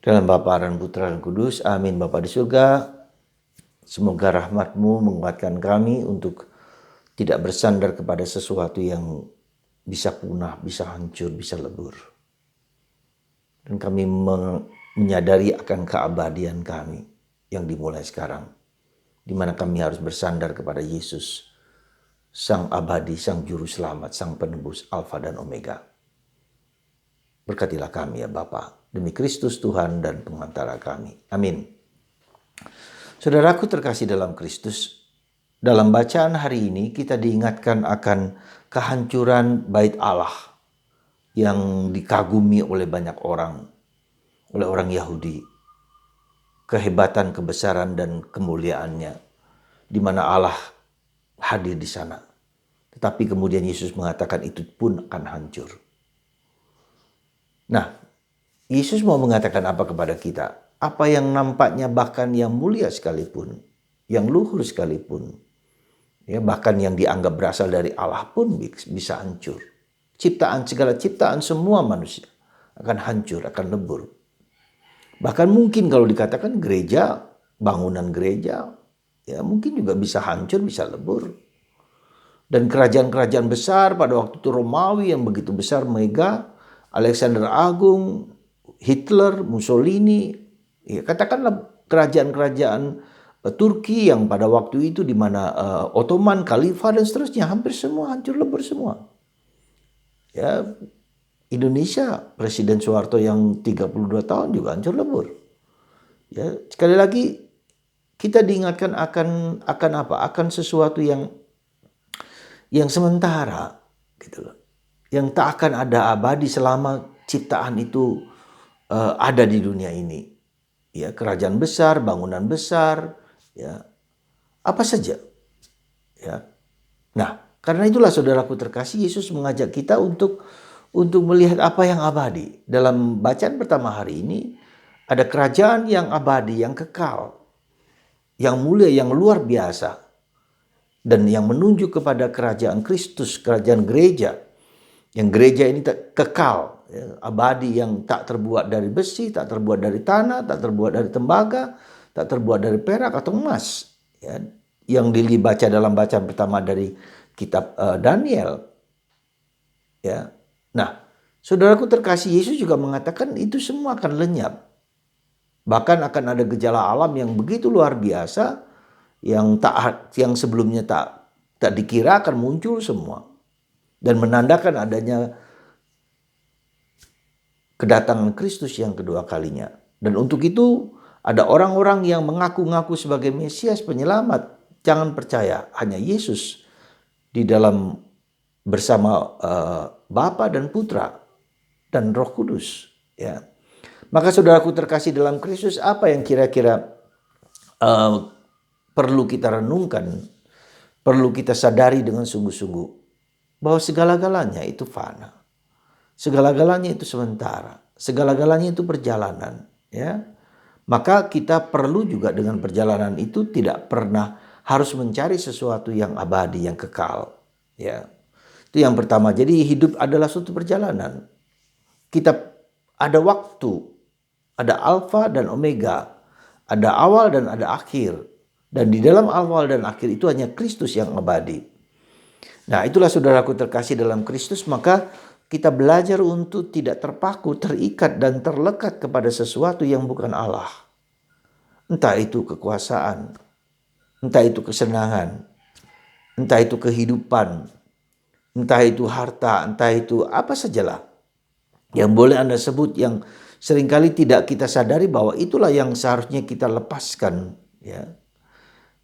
Dalam Bapa dan Putra dan Kudus, amin. Bapa di surga, semoga rahmat-Mu menguatkan kami untuk tidak bersandar kepada sesuatu yang bisa punah, bisa hancur, bisa lebur. Dan kami menyadari akan keabadian kami yang dimulai sekarang, di mana kami harus bersandar kepada Yesus, Sang Abadi, Sang Juru Selamat, Sang Penebus, Alfa dan Omega. Berkatilah kami ya Bapa, demi Kristus Tuhan dan pengantara kami. Amin. Saudaraku terkasih dalam Kristus, dalam bacaan hari ini kita diingatkan akan kehancuran bait Allah yang dikagumi oleh banyak orang, oleh orang Yahudi. Kehebatan, kebesaran, dan kemuliaannya, di mana Allah hadir di sana. Tetapi kemudian Yesus mengatakan itu pun akan hancur. Nah, Yesus mau mengatakan apa kepada kita? Apa yang nampaknya bahkan yang mulia sekalipun, yang luhur sekalipun, ya bahkan yang dianggap berasal dari Allah pun bisa hancur. Segala ciptaan semua manusia akan hancur, akan lebur. Bahkan mungkin kalau dikatakan gereja, bangunan gereja, ya mungkin juga bisa hancur, bisa lebur. Dan kerajaan-kerajaan besar pada waktu itu Romawi yang begitu besar, mega, Alexander Agung, Hitler, Mussolini, ya katakanlah kerajaan-kerajaan Turki yang pada waktu itu di mana Ottoman, Khalifah dan seterusnya hampir semua hancur lebur semua. Ya, Indonesia Presiden Soeharto yang 32 tahun juga hancur lebur. Ya, sekali lagi kita diingatkan akan apa? Akan sesuatu yang sementara gitu loh. Yang tak akan ada abadi selama ciptaan itu ada di dunia ini. Ya, kerajaan besar, bangunan besar, ya. Apa saja. Ya. Nah, karena itulah saudaraku terkasih, Yesus mengajak kita untuk melihat apa yang abadi. Dalam bacaan pertama hari ini ada kerajaan yang abadi, yang kekal, yang mulia, yang luar biasa. Dan yang menunjuk kepada kerajaan Kristus, kerajaan gereja. Yang gereja ini kekal, ya, abadi, yang tak terbuat dari besi, tak terbuat dari tanah, tak terbuat dari tembaga, tak terbuat dari perak atau emas. Ya, yang dibaca dalam bacaan pertama dari kitab Daniel. Ya, nah, saudaraku terkasih, Yesus juga mengatakan itu semua akan lenyap. Bahkan akan ada gejala alam yang begitu luar biasa, yang sebelumnya tak dikira akan muncul semua dan menandakan adanya kedatangan Kristus yang kedua kalinya. Dan untuk itu ada orang-orang yang mengaku-ngaku sebagai Mesias penyelamat. Jangan percaya, hanya Yesus di dalam bersama Bapa dan Putra dan Roh Kudus. Ya. Maka saudaraku terkasih dalam Kristus, apa yang kira-kira perlu kita renungkan, perlu kita sadari dengan sungguh-sungguh, bahwa segala-galanya itu fana, segala-galanya itu sementara, segala-galanya itu perjalanan. Ya, maka kita perlu juga dengan perjalanan itu tidak pernah harus mencari sesuatu yang abadi, yang kekal. Ya, itu yang pertama. Jadi hidup adalah suatu perjalanan. Kita ada waktu, ada alfa dan omega, ada awal dan ada akhir. Dan di dalam awal dan akhir itu hanya Kristus yang abadi. Nah, itulah saudaraku terkasih dalam Kristus, maka kita belajar untuk tidak terpaku, terikat dan terlekat kepada sesuatu yang bukan Allah. Entah itu kekuasaan, entah itu kesenangan, entah itu kehidupan, entah itu harta, entah itu apa sajalah yang boleh Anda sebut, yang seringkali tidak kita sadari bahwa itulah yang seharusnya kita lepaskan. Ya.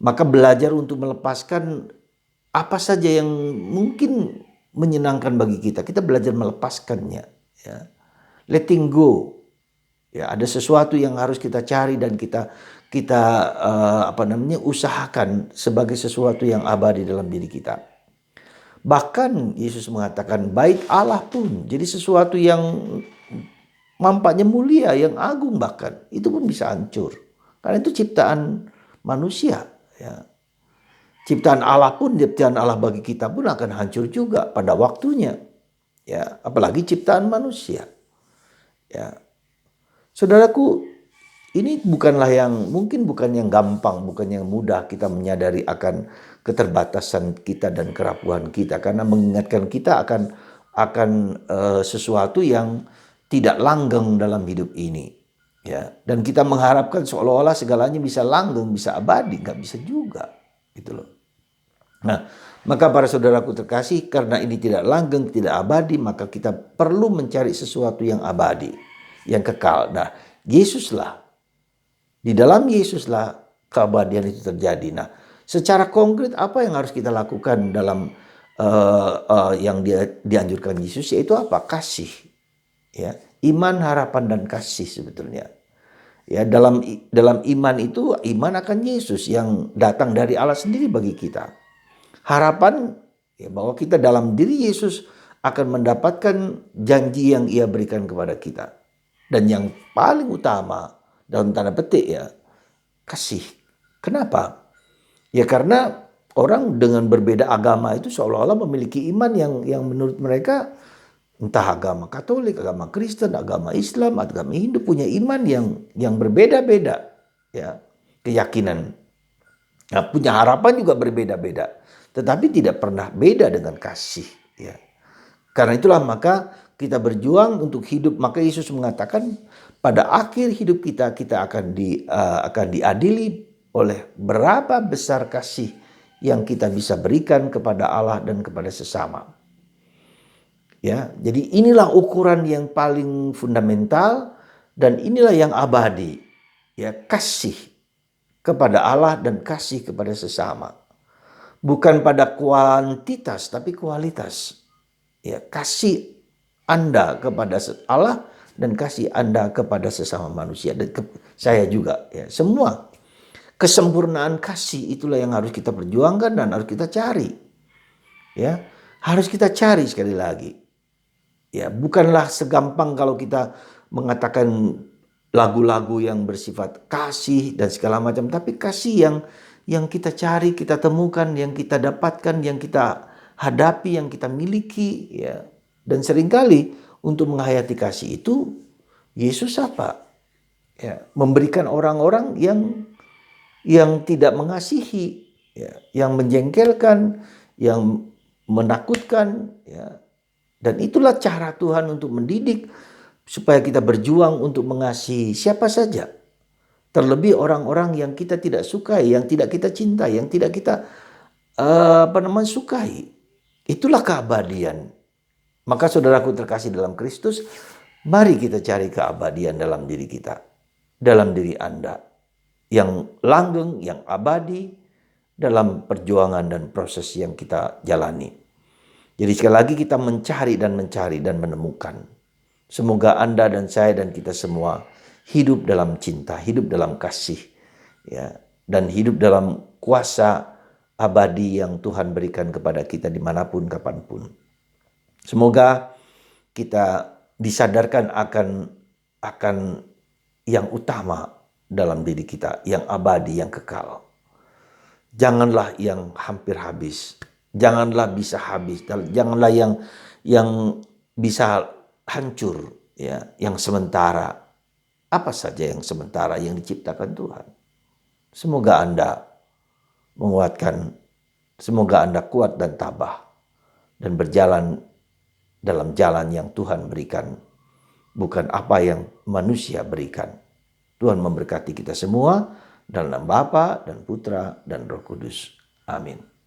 Maka belajar untuk melepaskan apa saja yang mungkin menyenangkan bagi kita. Kita belajar melepaskannya. Ya. Letting go. Ya, ada sesuatu yang harus kita cari dan kita usahakan sebagai sesuatu yang abadi dalam diri kita. Bahkan Yesus mengatakan bait Allah pun jadi sesuatu yang nampaknya mulia, yang agung, bahkan itu pun bisa hancur. Karena itu ciptaan manusia. Ya. Ciptaan Allah pun, ciptaan Allah bagi kita pun akan hancur juga pada waktunya. Ya, apalagi ciptaan manusia. Ya. Saudaraku, Ini bukanlah mungkin bukan yang gampang, bukan yang mudah kita menyadari akan keterbatasan kita dan kerapuhan kita, karena mengingatkan kita akan sesuatu yang tidak langgeng dalam hidup ini. Ya, dan kita mengharapkan seolah-olah segalanya bisa langgeng, bisa abadi, nggak bisa juga, gitu loh. Nah, maka para saudaraku terkasih, karena ini tidak langgeng, tidak abadi, maka kita perlu mencari sesuatu yang abadi, yang kekal. Nah, Yesuslah. Di dalam Yesuslah keabadian itu terjadi. Nah, secara konkret apa yang harus kita lakukan dalam yang dianjurkan Yesus, yaitu apa? Kasih. Ya, iman, harapan, dan kasih sebetulnya. Ya, dalam iman itu, iman akan Yesus yang datang dari Allah sendiri bagi kita. Harapan ya, bahwa kita dalam diri Yesus akan mendapatkan janji yang Ia berikan kepada kita. Dan yang paling utama dalam tanda petik ya, kasih. Kenapa? Ya karena orang dengan berbeda agama itu seolah-olah memiliki iman yang menurut mereka, entah agama Katolik, agama Kristen, agama Islam, agama Hindu, punya iman yang berbeda-beda, ya, keyakinan. Nah, punya harapan juga berbeda-beda, tetapi tidak pernah beda dengan kasih, ya. Karena itulah maka kita berjuang untuk hidup. Maka Yesus mengatakan pada akhir hidup kita akan diadili oleh berapa besar kasih yang kita bisa berikan kepada Allah dan kepada sesama. Ya, jadi inilah ukuran yang paling fundamental dan inilah yang abadi. Ya, kasih kepada Allah dan kasih kepada sesama. Bukan pada kuantitas tapi kualitas. Ya, kasih Anda kepada Allah dan kasih Anda kepada sesama manusia dan saya juga, ya. Semua kesempurnaan kasih itulah yang harus kita perjuangkan dan harus kita cari. Ya, harus kita cari sekali lagi. Ya, bukanlah segampang kalau kita mengatakan lagu-lagu yang bersifat kasih dan segala macam, tapi kasih yang kita cari, kita temukan, yang kita dapatkan, yang kita hadapi, yang kita miliki, ya. Dan seringkali untuk menghayati kasih itu Yesus apa? Ya, memberikan orang-orang yang tidak mengasihi, ya, yang menjengkelkan, yang menakutkan, ya. Dan itulah cara Tuhan untuk mendidik supaya kita berjuang untuk mengasihi siapa saja. Terlebih orang-orang yang kita tidak sukai, yang tidak kita cintai, yang tidak kita sukai. Itulah keabadian. Maka saudaraku terkasih dalam Kristus, mari kita cari keabadian dalam diri kita, dalam diri Anda, yang langgeng, yang abadi dalam perjuangan dan proses yang kita jalani. Jadi sekali lagi kita mencari dan menemukan. Semoga Anda dan saya dan kita semua hidup dalam cinta, hidup dalam kasih, ya, dan hidup dalam kuasa abadi yang Tuhan berikan kepada kita dimanapun, kapanpun. Semoga kita disadarkan akan yang utama dalam diri kita, yang abadi, yang kekal. Janganlah yang hampir habis. Janganlah bisa habis, janganlah yang bisa hancur, ya, yang sementara. Apa saja yang sementara yang diciptakan Tuhan. Semoga Anda menguatkan, semoga Anda kuat dan tabah dan berjalan dalam jalan yang Tuhan berikan, bukan apa yang manusia berikan. Tuhan memberkati kita semua dalam nama Bapa dan Putra dan Roh Kudus. Amin.